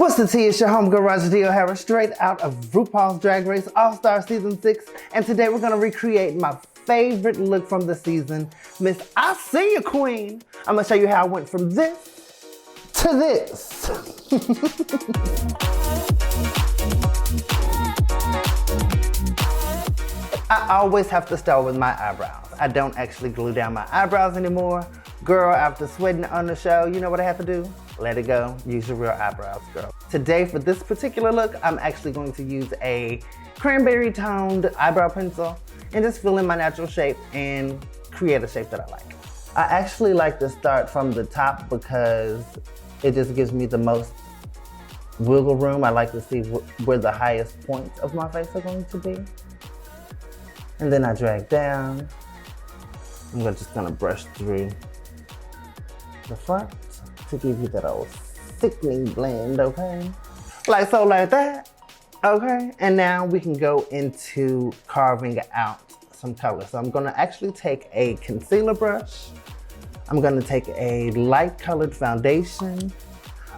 What's the tea? It's your homegirl Roger D. O'Hara, straight out of RuPaul's Drag Race All-Star Season 6. And today we're gonna recreate my favorite look from the season, Miss I See Ya Queen. I'm gonna show you how I went from this to this. I always have to start with my eyebrows. I don't actually glue down my eyebrows anymore. Girl, after sweating on the show, you know what I have to do? Let it go. Use your real eyebrows, girl. Today, for this particular look, I'm actually going to use a cranberry toned eyebrow pencil and just fill in my natural shape and create a shape that I like. I actually like to start from the top because it just gives me the most wiggle room. I like to see where the highest points of my face are going to be. And then I drag down. I'm just gonna brush through the front to give you that old sickening blend, okay? Like so, like that, okay? And now we can go into carving out some color. So I'm gonna actually take a concealer brush. I'm gonna take a light colored foundation.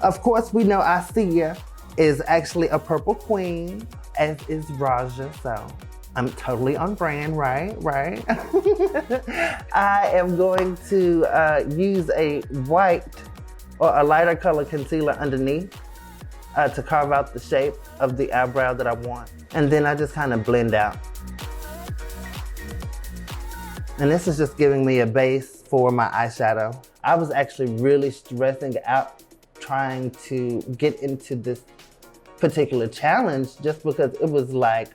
Of course, we know I See Ya is actually a purple queen, as is Raja, so I'm totally on brand, right? I am going to use a white or a lighter color concealer underneath to carve out the shape of the eyebrow that I want. And then I just kind of blend out. And this is just giving me a base for my eyeshadow. I was actually really stressing out trying to get into this particular challenge just because it was like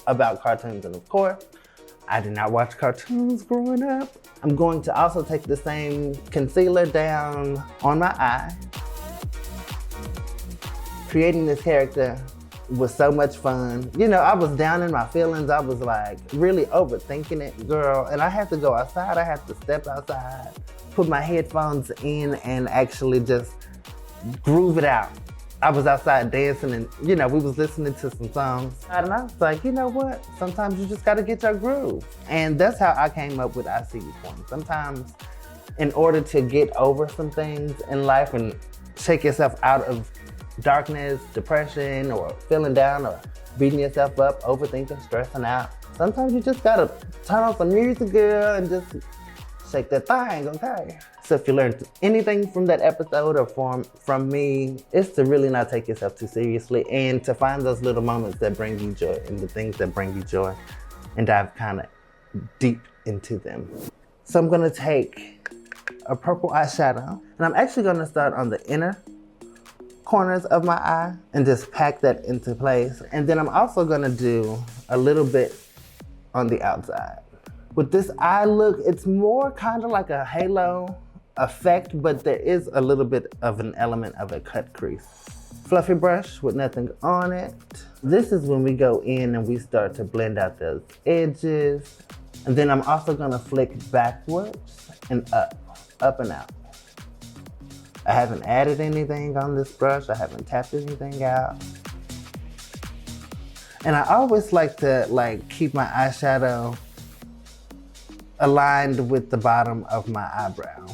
about cartoons, and of course, I did not watch cartoons growing up. I'm going to also take the same concealer down on my eye. Creating this character was so much fun. You know, I was down in my feelings. I was like really overthinking it, girl, and I had to go outside. I had to step outside, put my headphones in, and actually just groove it out. I was outside dancing and, you know, we was listening to some songs. And I was like, you know what? Sometimes you just gotta get your groove. And that's how I came up with I See Ya Queen. Sometimes in order to get over some things in life and shake yourself out of darkness, depression, or feeling down, or beating yourself up, overthinking, stressing out, sometimes you just gotta turn on some music, girl, and just shake that thing, okay? So if you learned anything from that episode or from me, it's to really not take yourself too seriously and to find those little moments that bring you joy and the things that bring you joy and dive kind of deep into them. So I'm gonna take a purple eyeshadow and I'm actually gonna start on the inner corners of my eye and just pack that into place. And then I'm also gonna do a little bit on the outside. With this eye look, it's more kind of like a halo effect, but there is a little bit of an element of a cut crease. Fluffy brush with nothing on it. This is when we go in and we start to blend out those edges. And then I'm also gonna flick backwards and up and out. I haven't added anything on this brush. I haven't tapped anything out. And I always like to keep my eyeshadow aligned with the bottom of my eyebrow.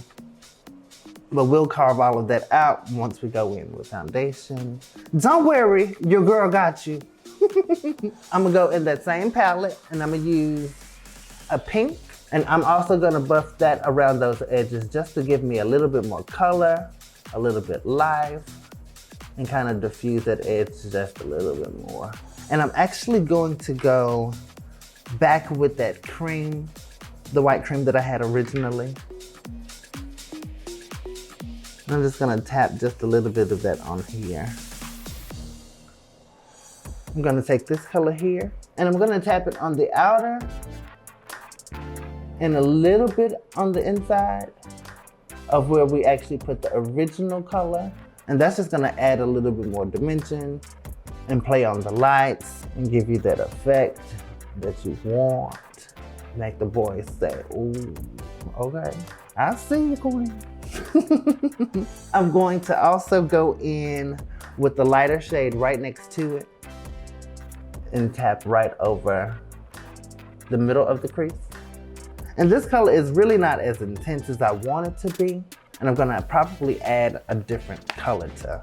But we'll carve all of that out once we go in with foundation. Don't worry, your girl got you. I'm gonna go in that same palette and I'm gonna use a pink. And I'm also gonna buff that around those edges just to give me a little bit more color, a little bit life, and kind of diffuse that edge just a little bit more. And I'm actually going to go back with that cream, the white cream that I had originally. I'm just gonna tap just a little bit of that on here. I'm gonna take this color here and I'm gonna tap it on the outer and a little bit on the inside of where we actually put the original color. And that's just gonna add a little bit more dimension and play on the lights and give you that effect that you want. Make the boys say, ooh, okay, I see you, queen. I'm going to also go in with the lighter shade right next to it and tap right over the middle of the crease. And this color is really not as intense as I want it to be. And I'm gonna probably add a different color to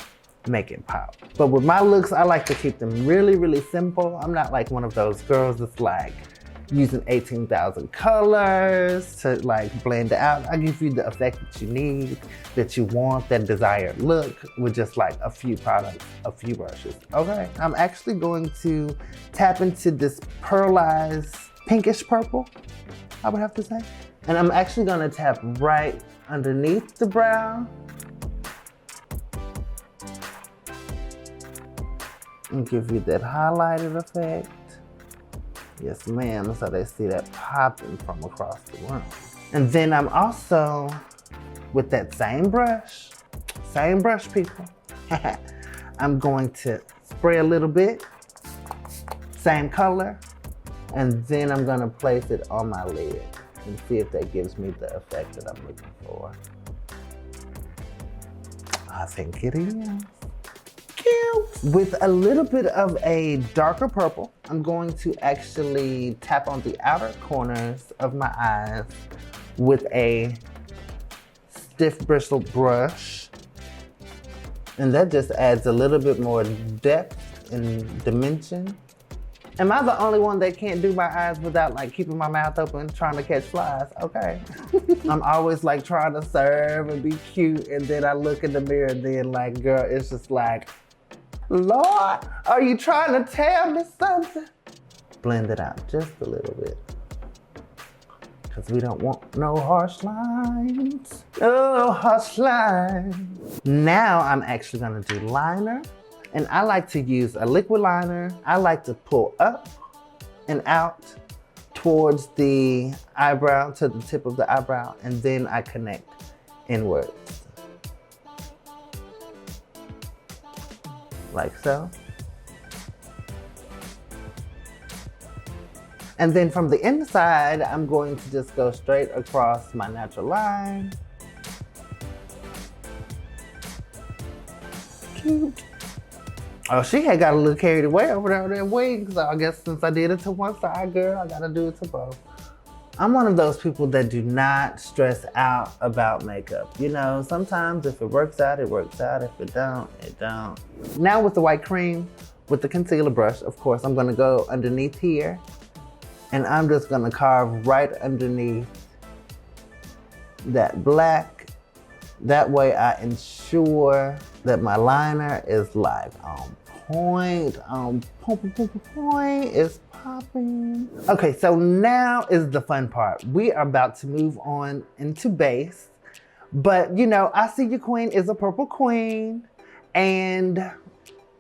make it pop. But with my looks, I like to keep them really, really simple. I'm not like one of those girls that's like using 18,000 colors to like blend it out. I give you the effect that you need, that you want, that desired look with just like a few products, a few brushes. Okay, I'm actually going to tap into this pearlized pinkish purple, I would have to say. And I'm actually gonna tap right underneath the brow and give you that highlighted effect. Yes, ma'am, so they see that popping from across the room. And then I'm also, with that same brush people, I'm going to spray a little bit, same color, and then I'm gonna place it on my lid and see if that gives me the effect that I'm looking for. I think it is. Cute. With a little bit of a darker purple, I'm going to actually tap on the outer corners of my eyes with a stiff bristle brush. And that just adds a little bit more depth and dimension. Am I the only one that can't do my eyes without like keeping my mouth open trying to catch flies? Okay. I'm always like trying to serve and be cute, and then I look in the mirror and then like, girl, it's just like, Lord, are you trying to tell me something? Blend it out just a little bit, because we don't want no harsh lines. No harsh lines. Now I'm actually gonna do liner. And I like to use a liquid liner. I like to pull up and out towards the eyebrow, to the tip of the eyebrow, and then I connect inwards. Like so. And then from the inside, I'm going to just go straight across my natural line. Cute. Oh, she had got a little carried away over there with that wig, so I guess since I did it to one side, girl, I gotta do it to both. I'm one of those people that do not stress out about makeup. You know, sometimes if it works out, it works out. If it don't, it don't. Now with the white cream, with the concealer brush, of course, I'm gonna go underneath here, and I'm just gonna carve right underneath that black. That way I ensure that my liner is like on point, it's popping. Okay, so now is the fun part. We are about to move on into base, but you know, I See Your Queen is a purple queen, and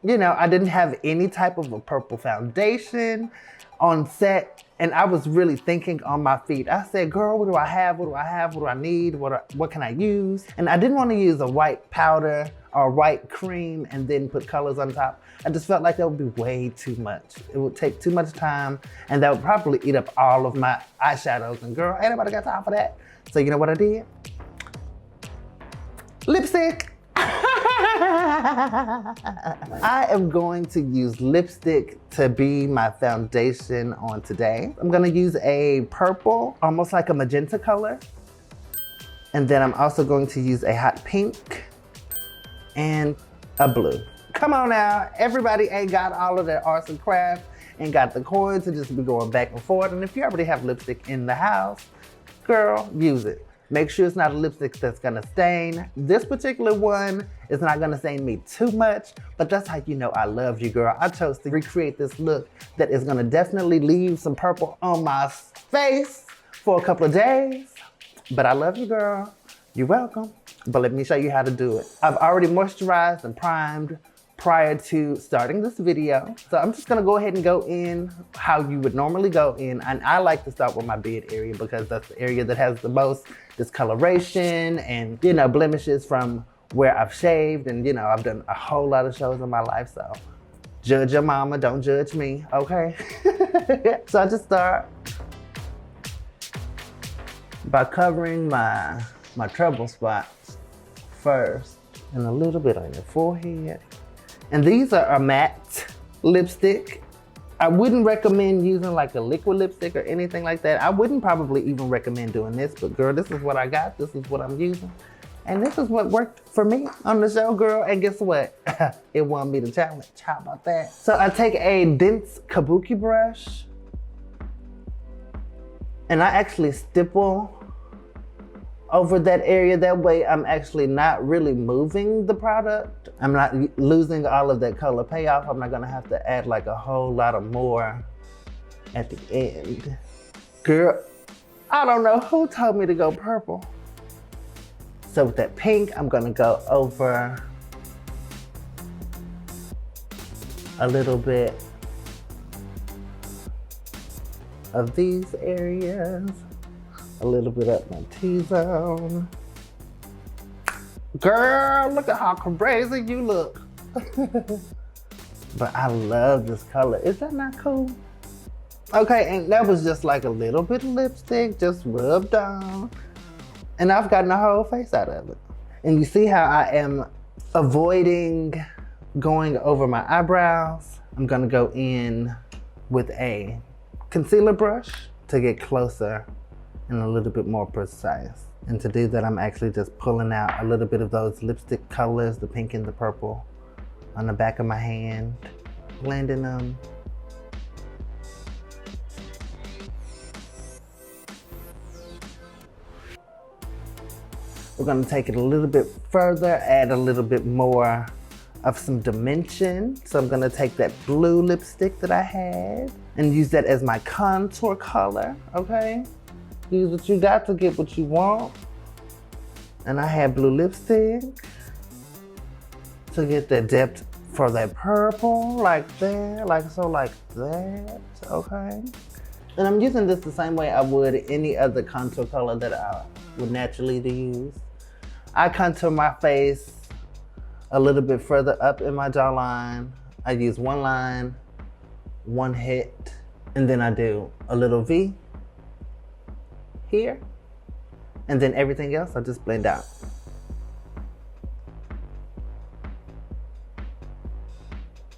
you know, I didn't have any type of a purple foundation on set, and I was really thinking on my feet. I said, girl, what do I have? What do I have? What do I need? What can I use? And I didn't want to use a white powder or white cream and then put colors on top. I just felt like that would be way too much. It would take too much time, and that would probably eat up all of my eyeshadows. And girl, ain't nobody got time for that. So you know what I did? Lipstick. I am going to use lipstick to be my foundation on today. I'm gonna use a purple, almost like a magenta color. And then I'm also going to use a hot pink and a blue. Come on now, everybody ain't got all of that arts and crafts and got the coin to just be going back and forth. And if you already have lipstick in the house, girl, use it. Make sure it's not a lipstick that's gonna stain. This particular one is not gonna stain me too much, but that's how you know I love you, girl. I chose to recreate this look that is gonna definitely leave some purple on my face for a couple of days. But I love you, girl. You're welcome. But let me show you how to do it. I've already moisturized and primed prior to starting this video. So I'm just gonna go ahead and go in how you would normally go in. And I like to start with my beard area because that's the area that has the most discoloration and, you know, blemishes from where I've shaved. And, you know, I've done a whole lot of shows in my life. So judge your mama, don't judge me, okay? So I just start by covering my trouble spots first, and a little bit on your forehead. And these are a matte lipstick. I wouldn't recommend using like a liquid lipstick or anything like that. I wouldn't probably even recommend doing this, but girl, this is what I got. This is what I'm using. And this is what worked for me on the show, girl. And guess what? It won me the challenge. How about that? So I take a dense kabuki brush and I actually stipple over that area. That way I'm actually not really moving the product. I'm not losing all of that color payoff. I'm not gonna have to add like a whole lot of more at the end. Girl, I don't know who told me to go purple. So with that pink, I'm gonna go over a little bit of these areas, a little bit up my T-zone. Girl, look at how crazy you look. But I love this color. Is that not cool? Okay, and that was just like a little bit of lipstick, just rubbed on. And I've gotten a whole face out of it. And you see how I am avoiding going over my eyebrows? I'm gonna go in with a concealer brush to get closer and a little bit more precise. And to do that, I'm actually just pulling out a little bit of those lipstick colors, the pink and the purple, on the back of my hand, blending them. We're gonna take it a little bit further, add a little bit more of some dimension. So I'm gonna take that blue lipstick that I had and use that as my contour color, okay? Use what you got to get what you want. And I had blue lipstick to get the depth for that purple, like that, like so, like that, okay? And I'm using this the same way I would any other contour color that I would naturally use. I contour my face a little bit further up in my jawline. I use one line, one hit, and then I do a little V here, and then everything else I just blend out.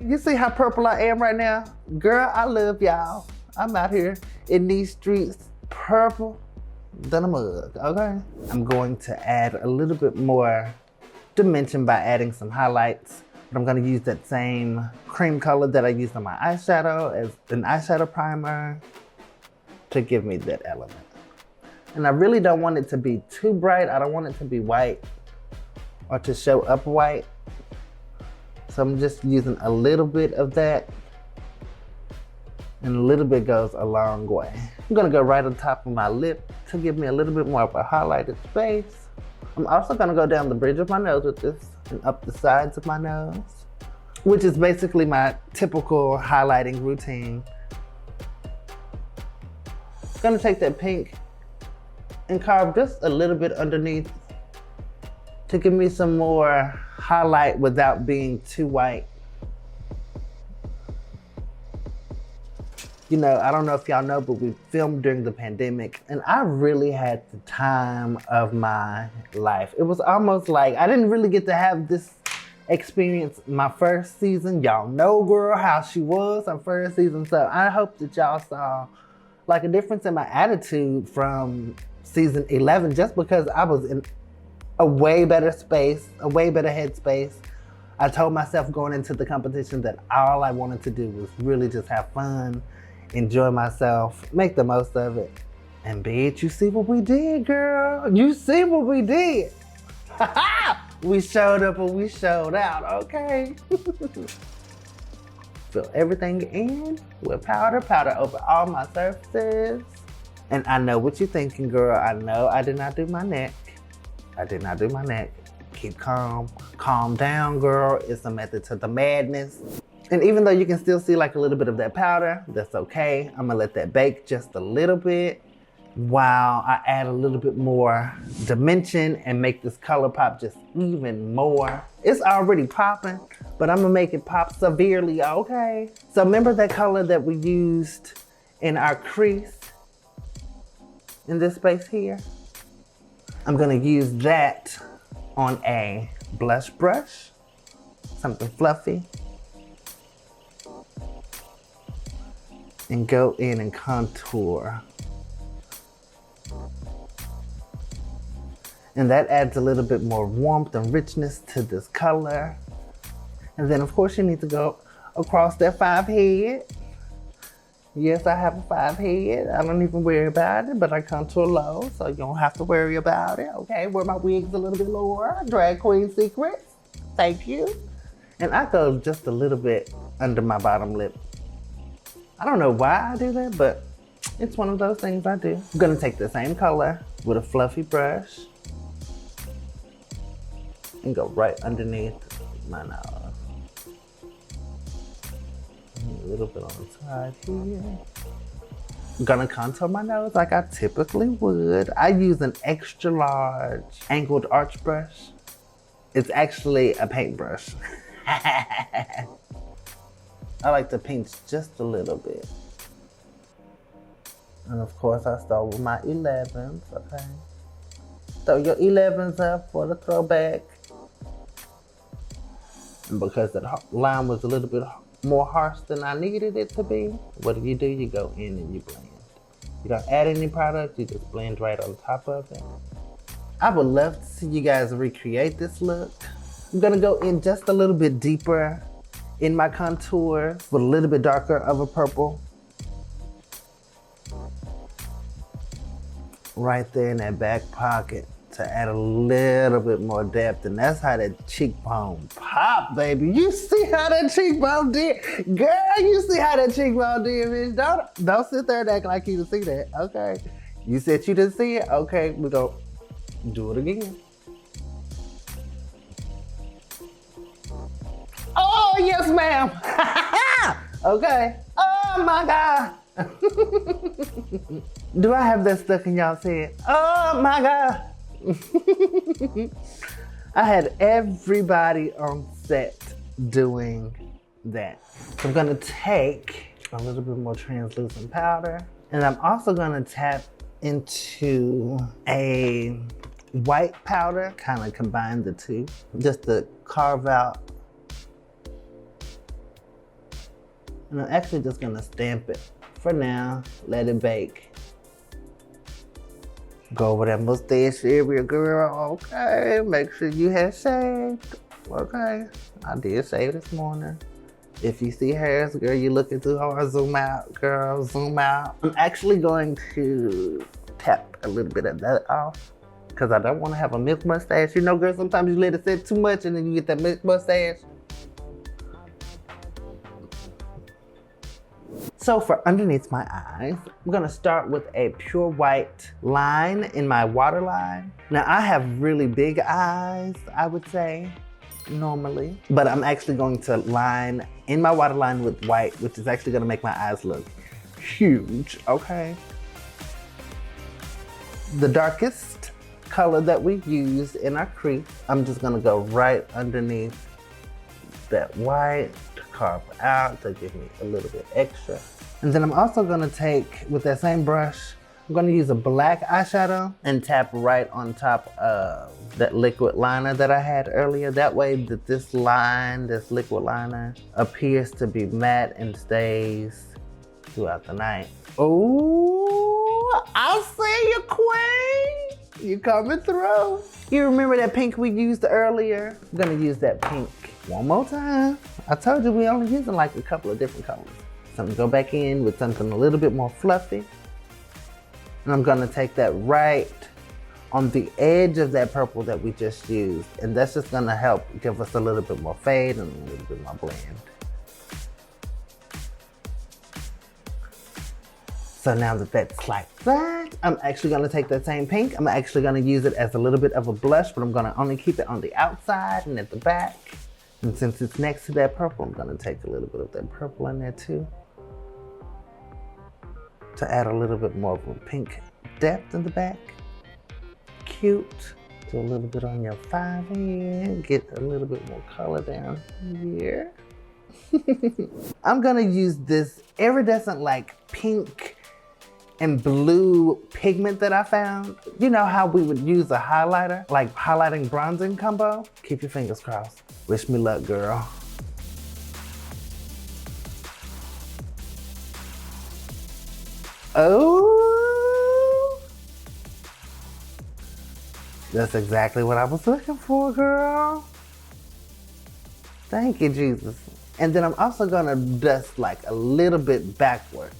You see how purple I am right now? Girl, I love y'all. I'm out here in these streets, purple than a mug, okay? I'm going to add a little bit more dimension by adding some highlights. But I'm gonna use that same cream color that I used on my eyeshadow as an eyeshadow primer to give me that element. And I really don't want it to be too bright. I don't want it to be white or to show up white. So I'm just using a little bit of that, and a little bit goes a long way. I'm gonna go right on top of my lip to give me a little bit more of a highlighted space. I'm also gonna go down the bridge of my nose with this and up the sides of my nose, which is basically my typical highlighting routine. I'm gonna take that pink and carve just a little bit underneath to give me some more highlight without being too white. You know, I don't know if y'all know, but we filmed during the pandemic and I really had the time of my life. It was almost like I didn't really get to have this experience my first season. Y'all know, girl, how she was her first season. So I hope that y'all saw like a difference in my attitude from season 11, just because I was in a way better space, a way better headspace. I told myself going into the competition that all I wanted to do was really just have fun, enjoy myself, make the most of it. And bitch, you see what we did, girl. You see what we did. We showed up and we showed out, okay? Fill everything in with powder over all my surfaces. And I know what you're thinking, girl. I know I did not do my neck. I did not do my neck. Keep calm. Calm down, girl. It's a method to the madness. And even though you can still see like a little bit of that powder, that's okay. I'm gonna let that bake just a little bit while I add a little bit more dimension and make this color pop just even more. It's already popping, but I'm gonna make it pop severely, okay? So remember that color that we used in our crease in this space here? I'm gonna use that on a blush brush, something fluffy, and go in and contour. And that adds a little bit more warmth and richness to this color. And then of course you need to go across that 5 head. Yes, I have a 5 head. I don't even worry about it, but I contour low, so you don't have to worry about it, okay? Wear my wigs a little bit lower. Drag queen secrets. Thank you. And I go just a little bit under my bottom lip. I don't know why I do that, but it's one of those things I do. I'm gonna take the same color with a fluffy brush and go right underneath my nose. A little bit on the side here. I'm gonna contour my nose like I typically would. I use an extra large angled arch brush. It's actually a paintbrush. I like to paint just a little bit. And of course I start with my 11s, okay? Throw your 11s up for the throwback. And because that line was a little bit more harsh than I needed it to be, what do? You go in and you blend. You don't add any product, you just blend right on top of it. I would love to see you guys recreate this look. I'm gonna go in just a little bit deeper in my contour with a little bit darker of a purple. Right there in that back pocket to add a little bit more depth, and that's how that cheekbone pop, baby. You see how that cheekbone did? Girl, you see how that cheekbone did, bitch. Don't sit there and act like you didn't see that, okay? You said you didn't see it? Okay, we go do it again. Oh, yes, ma'am. Okay. Oh, my God. Do I have that stuck in y'all's head? Oh, my God. I had everybody on set doing that. So I'm gonna take a little bit more translucent powder, and I'm also gonna tap into a white powder, kind of combine the two, just to carve out. And I'm actually just gonna stamp it for now, let it bake. Go over that mustache area, girl, okay? Make sure you have shaved, okay? I did shave this morning. If you see hairs, girl, you're looking too hard, zoom out, girl, zoom out. I'm actually going to tap a little bit of that off because I don't want to have a milk mustache. You know, girl, sometimes you let it sit too much and then you get that milk mustache. So for underneath my eyes, I'm gonna start with a pure white line in my waterline. Now I have really big eyes, I would say, normally, but I'm actually going to line in my waterline with white, which is actually gonna make my eyes look huge, okay? The darkest color that we use in our crease, I'm just gonna go right underneath that white to carve out to give me a little bit extra. And then I'm also gonna take, with that same brush, I'm gonna use a black eyeshadow and tap right on top of that liquid liner that I had earlier. That way that this line, this liquid liner, appears to be matte and stays throughout the night. Oh, I see you, queen. You coming through. You remember that pink we used earlier? I'm gonna use that pink one more time. I told you we only using like a couple of different colors. So I'm gonna go back in with something a little bit more fluffy. And I'm gonna take that right on the edge of that purple that we just used. And that's just gonna help give us a little bit more fade and a little bit more blend. So now that that's like that, I'm actually gonna take that same pink. I'm actually gonna use it as a little bit of a blush, but I'm gonna only keep it on the outside and at the back. And since it's next to that purple, I'm gonna take a little bit of that purple in there too, to add a little bit more of a pink depth in the back. Cute. Do a little bit on your 5 head. Get a little bit more color down here. I'm gonna use this iridescent like pink and blue pigment that I found. You know how we would use a highlighter, like highlighting bronzing combo? Keep your fingers crossed. Wish me luck, girl. Oh, That's exactly what I was looking for, girl. Thank you, Jesus. And then I'm also gonna dust like a little bit backwards,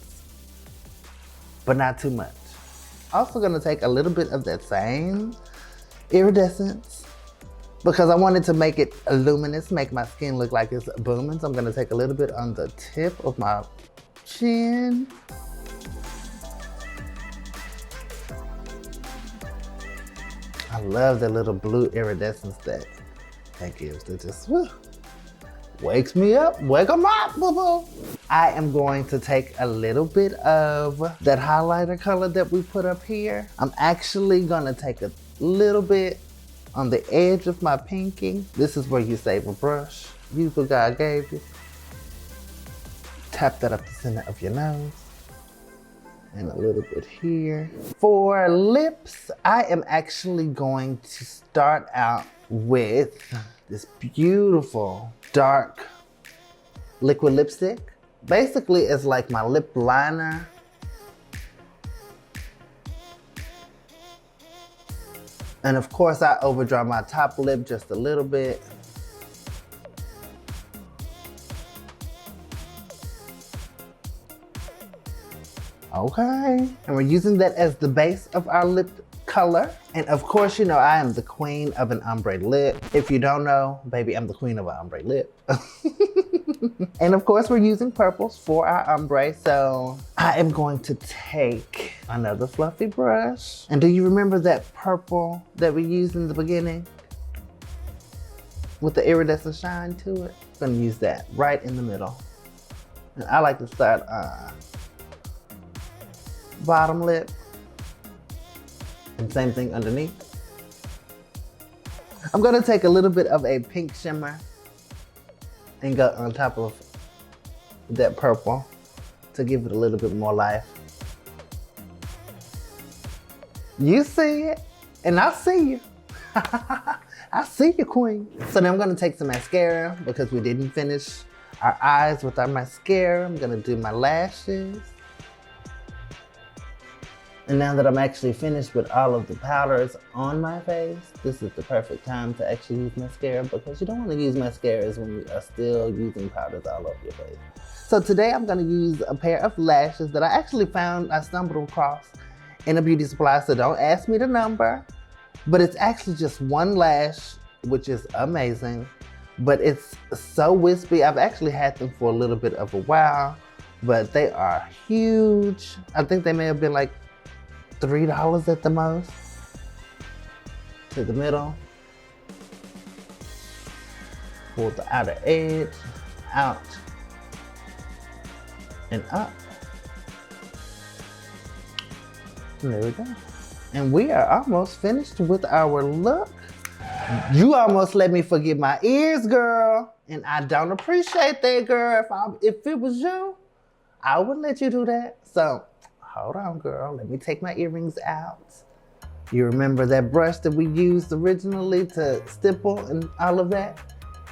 but not too much. Also gonna take a little bit of that same iridescence because I wanted to make it luminous, make my skin look like it's booming. So I'm gonna take a little bit on the tip of my chin. I love the little blue iridescence that gives. It just wakes me up, wake 'em up, boo-boo. I am going to take a little bit of that highlighter color that we put up here. I'm actually gonna take a little bit on the edge of my pinky. This is where you save a brush. Use what God gave you. Tap that up the center of your nose. And a little bit here. For lips, I am actually going to start out with this beautiful dark liquid lipstick. Basically, it's like my lip liner. And of course, I overdraw my top lip just a little bit. Okay, and we're using that as the base of our lip color. And of course, you know, I am the queen of an ombre lip. If you don't know, baby, I'm the queen of an ombre lip. And of course, we're using purples for our ombre. So I am going to take another fluffy brush. And do you remember that purple that we used in the beginning? With the iridescent shine to it? I'm gonna use that right in the middle. And I like to start bottom lip. And same thing underneath. I'm gonna take a little bit of a pink shimmer and go on top of that purple to give it a little bit more life. You see it, and I see you. I see you, queen. So now I'm gonna take some mascara because we didn't finish our eyes with our mascara. I'm gonna do my lashes. And now that I'm actually finished with all of the powders on my face, this is the perfect time to actually use mascara because you don't want to use mascaras when you are still using powders all over your face. So today I'm going to use a pair of lashes that I actually found, I stumbled across in a beauty supply, so don't ask me the number. But it's actually just one lash, which is amazing. But it's so wispy. I've actually had them for a little bit of a while, but they are huge. I think they may have been like $3 at the most. To the middle. Pull the outer edge, out, and up. And there we go. And we are almost finished with our look. You almost let me forget my ears, girl. And I don't appreciate that, girl. If it was you, I wouldn't let you do that. So, hold on, girl. Let me take my earrings out. You remember that brush that we used originally to stipple and all of that?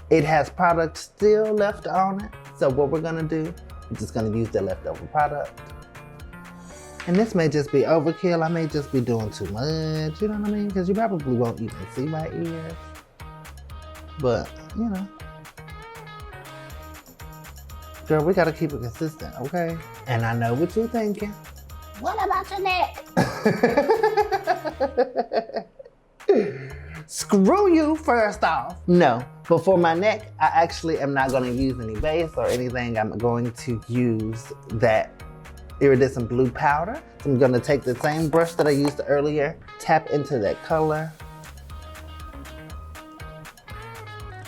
It has product still left on it. So what we're gonna do, we're just gonna use the leftover product. And this may just be overkill. I may just be doing too much, you know what I mean? Because you probably won't even see my ears. But, you know. Girl, we gotta keep it consistent, okay? And I know what you're thinking. What about your neck? Screw you, first off. No, but for my neck, I actually am not gonna use any base or anything. I'm going to use that iridescent blue powder. So I'm gonna take the same brush that I used earlier, tap into that color,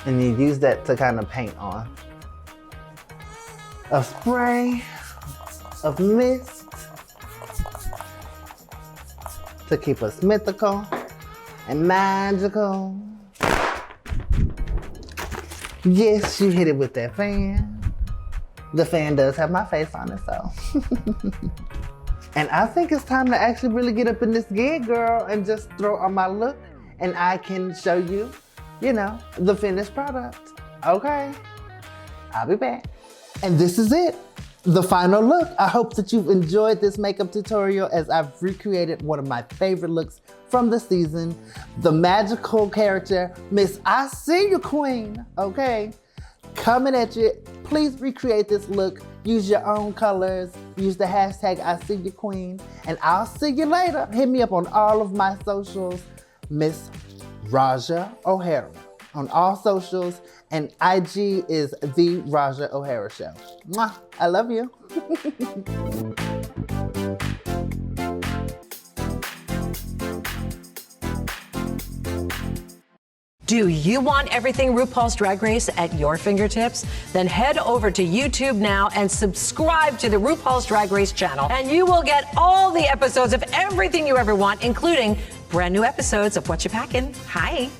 and you use that to kind of paint on. A spray of mist to keep us mythical and magical. Yes, you hit it with that fan. The fan does have my face on it, so. And I think it's time to actually really get up in this gig, girl, and just throw on my look, and I can show you, you know, the finished product. Okay, I'll be back. And this is it, the final look. I hope that you've enjoyed this makeup tutorial as I've recreated one of my favorite looks from the season, the magical character, Miss I See You Queen, okay? Coming at you. Please recreate this look. Use your own colors. Use the hashtag I See You Queen. And I'll see you later. Hit me up on all of my socials, Miss Raja O'Hara. On all socials, and IG is The Raja O'Hara Show. Mwah, I love you. Do you want everything RuPaul's Drag Race at your fingertips? Then head over to YouTube now and subscribe to the RuPaul's Drag Race channel, and you will get all the episodes of everything you ever want, including brand new episodes of What You Packin'. Hi.